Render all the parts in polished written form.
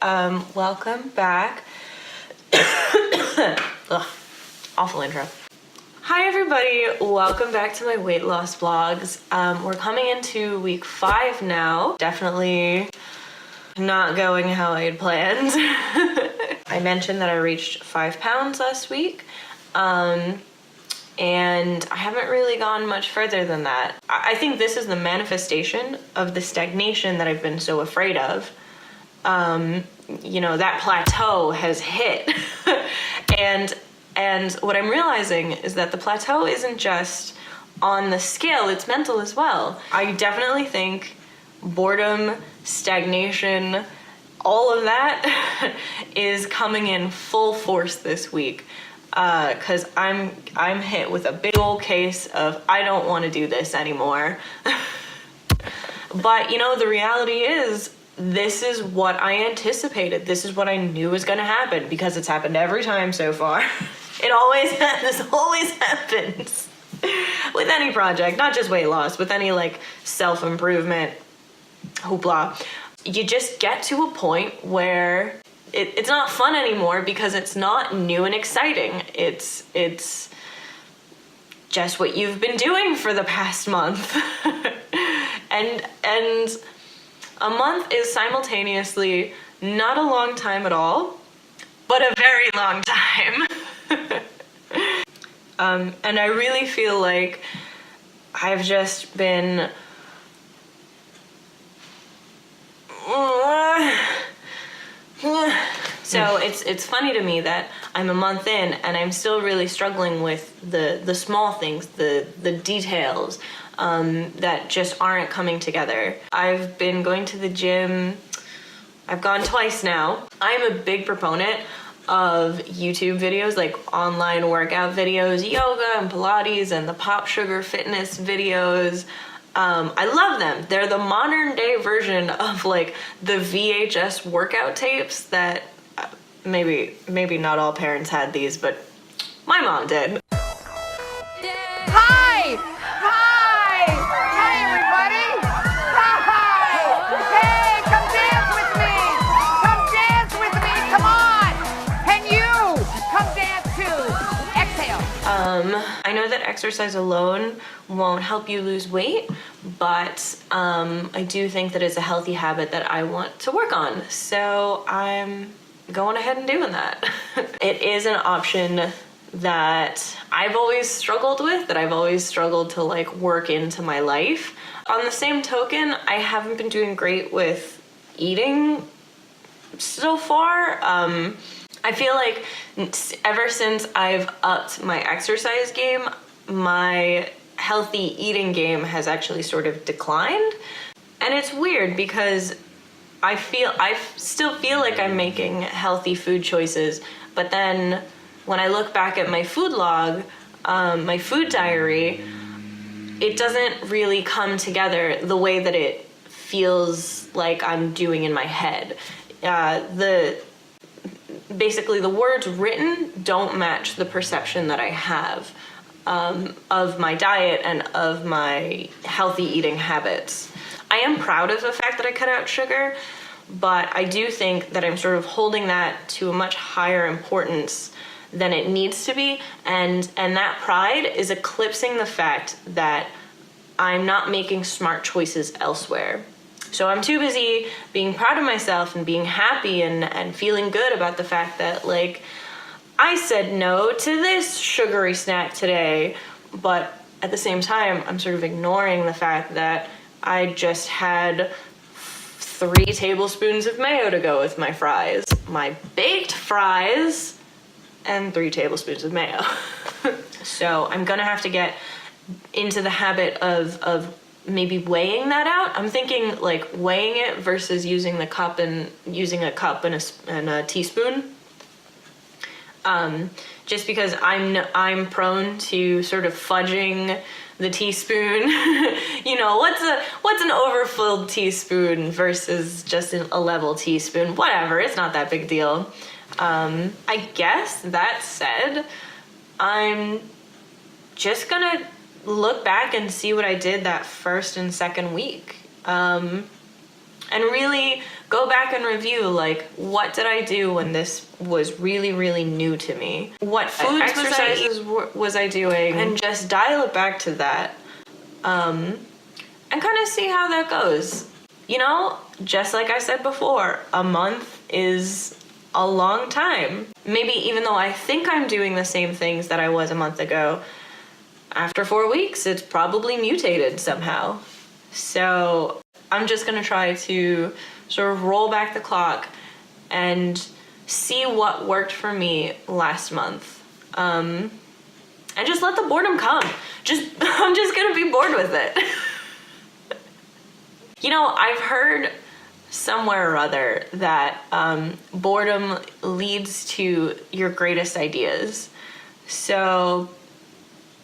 Welcome back. Ugh, awful intro. Hi everybody, welcome back to my weight loss vlogs. We're coming into week 5 now. Definitely not going how I had planned. I mentioned that I reached 5 pounds last week. And I haven't really gone much further than that. I think this is the manifestation of the stagnation that I've been so afraid of. That plateau has hit. and what I'm realizing is that the plateau isn't just on the scale, it's mental as well. I definitely think boredom, stagnation, all of that is coming in full force this week. Cause I'm hit with a big old case of I don't want to do this anymore. But the reality is this is what I anticipated. This is what I knew was going to happen because it's happened every time so far. This always happens with any project, not just weight loss, with any self-improvement hoopla. You just get to a point where it's not fun anymore because it's not new and exciting. It's just what you've been doing for the past month. and a month is simultaneously not a long time at all, but a very long time. And I really feel like I've just been so it's funny to me that I'm a month in and I'm still really struggling with the small things, the details that just aren't coming together. I've been going to the gym. I've gone twice now. I'm a big proponent of YouTube videos, like online workout videos, yoga and Pilates and the Pop Sugar fitness videos. I love them. They're the modern day version of the VHS workout tapes that maybe not all parents had these, but my mom did. Hi! Hi! Hi, everybody! Hi! Hey, come dance with me! Come dance with me! Come on! And you! Come dance too! Exhale. I know that exercise alone won't help you lose weight, but I do think that it's a healthy habit that I want to work on. So I'm going ahead and doing that. It is an option that I've always struggled with, that I've always struggled to work into my life. On the same token, I haven't been doing great with eating so far. I feel like ever since I've upped my exercise game, my healthy eating game has actually sort of declined. And it's weird because I still feel like I'm making healthy food choices, but then when I look back at my food log, my food diary, it doesn't really come together the way that it feels like I'm doing in my head. Basically the words written don't match the perception that I have of my diet and of my healthy eating habits. I am proud of the fact that I cut out sugar, but I do think that I'm sort of holding that to a much higher importance than it needs to be, and that pride is eclipsing the fact that I'm not making smart choices elsewhere. So I'm too busy being proud of myself and being happy and feeling good about the fact that I said no to this sugary snack today, but at the same time I'm sort of ignoring the fact that I just had 3 tablespoons of mayo to go with my fries, my baked fries, and 3 tablespoons of mayo. So I'm gonna have to get into the habit of maybe weighing that out. I'm thinking weighing it versus using a cup and a teaspoon. Just because I'm prone to sort of fudging the teaspoon. What's an overfilled teaspoon versus just a level teaspoon? Whatever, it's not that big deal. I guess that said, I'm just gonna look back and see what I did that first and second week. And really go back and review, like, what did I do when this was really, really new to me? What food exercises was I doing? And just dial it back to that. And kind of see how that goes. You know, just like I said before, a month is a long time. Maybe even though I think I'm doing the same things that I was a month ago, after 4 weeks, it's probably mutated somehow. So I'm just gonna try to sort of roll back the clock and see what worked for me last month. And just let the boredom come. I'm just gonna be bored with it. You know, I've heard somewhere or other that boredom leads to your greatest ideas. So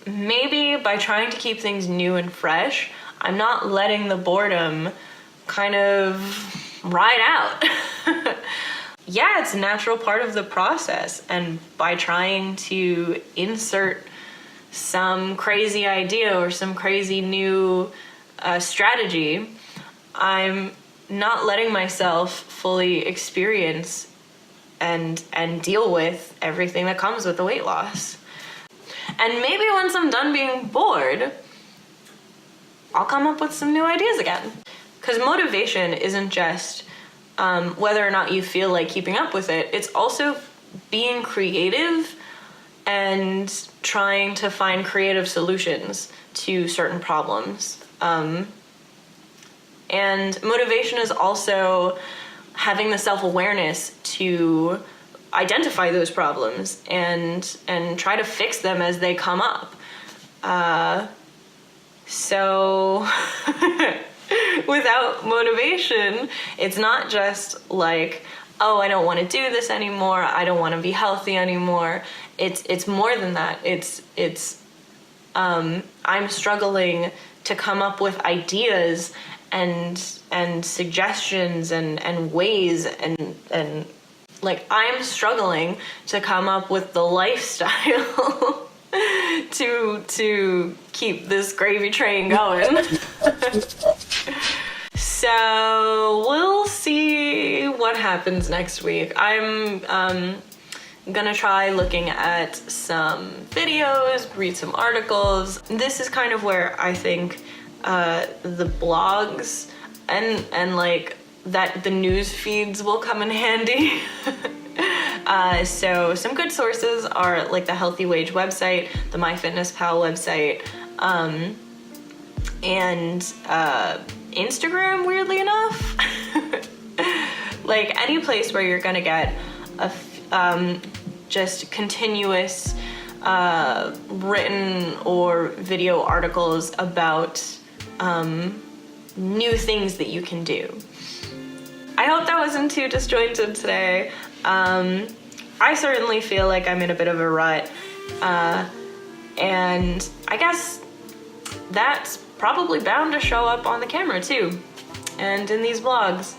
maybe by trying to keep things new and fresh, I'm not letting the boredom kind of ride out. Yeah, it's a natural part of the process. And by trying to insert some crazy idea or some crazy new strategy, I'm not letting myself fully experience and deal with everything that comes with the weight loss. And maybe once I'm done being bored, I'll come up with some new ideas again. Because motivation isn't just whether or not you feel like keeping up with it. It's also being creative and trying to find creative solutions to certain problems. And motivation is also having the self-awareness to identify those problems and try to fix them as they come up. So without motivation, it's not just like, oh, I don't want to do this anymore, I don't want to be healthy anymore. It's more than that. I'm struggling to come up with ideas and suggestions and ways and like I'm struggling to come up with the lifestyle to keep this gravy train going. So we'll see what happens next week. I'm gonna try looking at some videos, read some articles. This is kind of where I think the blogs and like that the news feeds will come in handy. So some good sources are like the Healthy Wage website, the MyFitnessPal website, and Instagram, weirdly enough. Like any place where you're gonna get a just continuous written or video articles about new things that you can do. I hope that wasn't too disjointed today. I certainly feel like I'm in a bit of a rut, and I guess that's probably bound to show up on the camera too, and in these vlogs.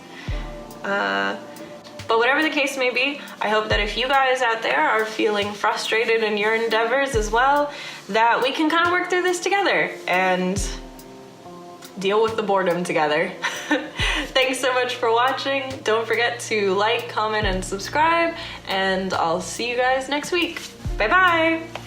But whatever the case may be, I hope that if you guys out there are feeling frustrated in your endeavors as well, that we can kind of work through this together and deal with the boredom together. Thanks so much for watching. Don't forget to like, comment, and subscribe, and I'll see you guys next week. Bye-bye.